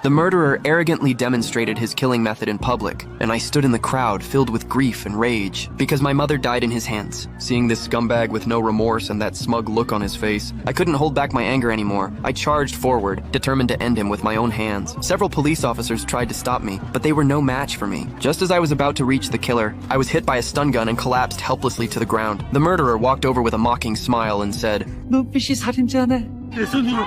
The murderer arrogantly demonstrated his killing method in public, and I stood in the crowd filled with grief and rage because my mother died in his hands. Seeing this scumbag with no remorse and that smug look on his face, I couldn't hold back my anger anymore. I charged forward, determined to end him with my own hands. Several police officers tried to stop me, but they were no match for me. Just as I was about to reach the killer, I was hit by a stun gun and collapsed helplessly to the ground. The murderer walked over with a mocking smile and said, 눈빛이 살인자네. 내 손으로.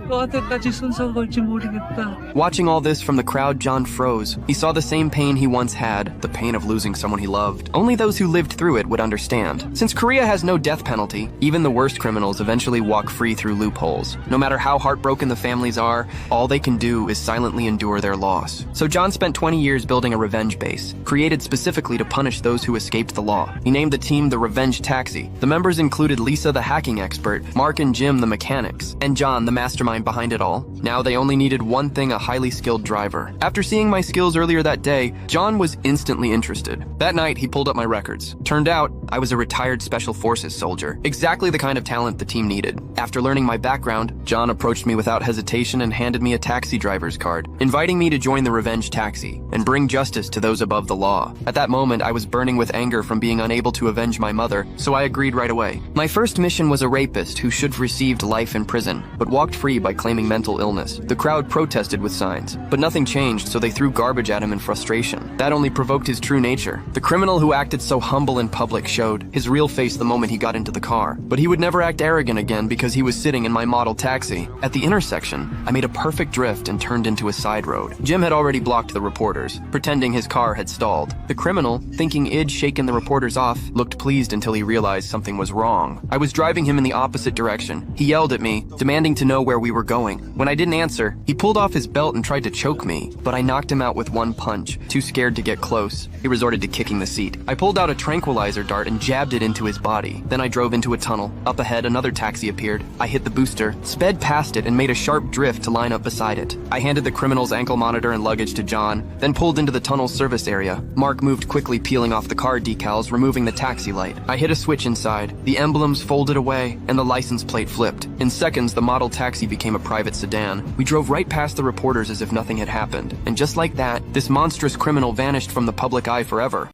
너한테까지 손상 걸지 모르겠다. Watching all this from the crowd, John froze. He saw the same pain he once had, the pain of losing someone he loved. Only those who lived through it would understand. Since Korea has no death penalty, even the worst criminals eventually walk free through loopholes. No matter how heartbroken the families are, all they can do is silently endure their loss. So John spent 20 years building a revenge base, created specifically to punish those who escaped the law. He named the team the Revenge Taxi. The members included Lisa, the hacking expert, Mark and Jim, the mechanics, and John, the mastermind behind it all. Now they only needed one thing: a highly skilled driver. After seeing my skills earlier that day, John was instantly interested. That night, he pulled up my records. Turned out, I was a retired Special Forces soldier, exactly the kind of talent the team needed. After learning my background, John approached me without hesitation and handed me a taxi driver's card, inviting me to join the Revenge Taxi and bring justice to those above the law. At that moment, I was burning with anger from being unable to avenge my mother, so I agreed right away. My first mission was a rapist who should have received life in prison, but walked free by claiming mental illness. The crowd protested with signs, but nothing changed, so they threw garbage at him in frustration. That only provoked his true nature. The criminal who acted so humble in public showed his real face the moment he got into the car. But he would never act arrogant again because he was sitting in my model taxi. At the intersection, I made a perfect drift and turned into a side road. Jim had already blocked the reporters, pretending his car had stalled. The criminal, thinking I'd shaken the reporters off, looked pleased until he realized something was wrong. I was driving him in the opposite direction. He yelled at me, demanding to know where we were going. When I didn't answer, he pulled off his belt and tried to choke me, but I knocked him out with one punch. Too scared to get close, he resorted to kicking the seat. I pulled out a tranquilizer dart and jabbed it into his body. Then I drove into a tunnel. Up ahead, another taxi appeared. I hit the booster, sped past it, and made a sharp drift to line up beside it. I handed the criminal's ankle monitor and luggage to John, then pulled into the tunnel's service area. Mark moved quickly, peeling off the car decals, removing the taxi light. I hit a switch inside. The emblems folded away, and the license plate flipped. In seconds, the model taxi became a private sedan. We drove right past the reporters as if nothing had happened. And just like that, this monstrous criminal vanished from the public eye forever.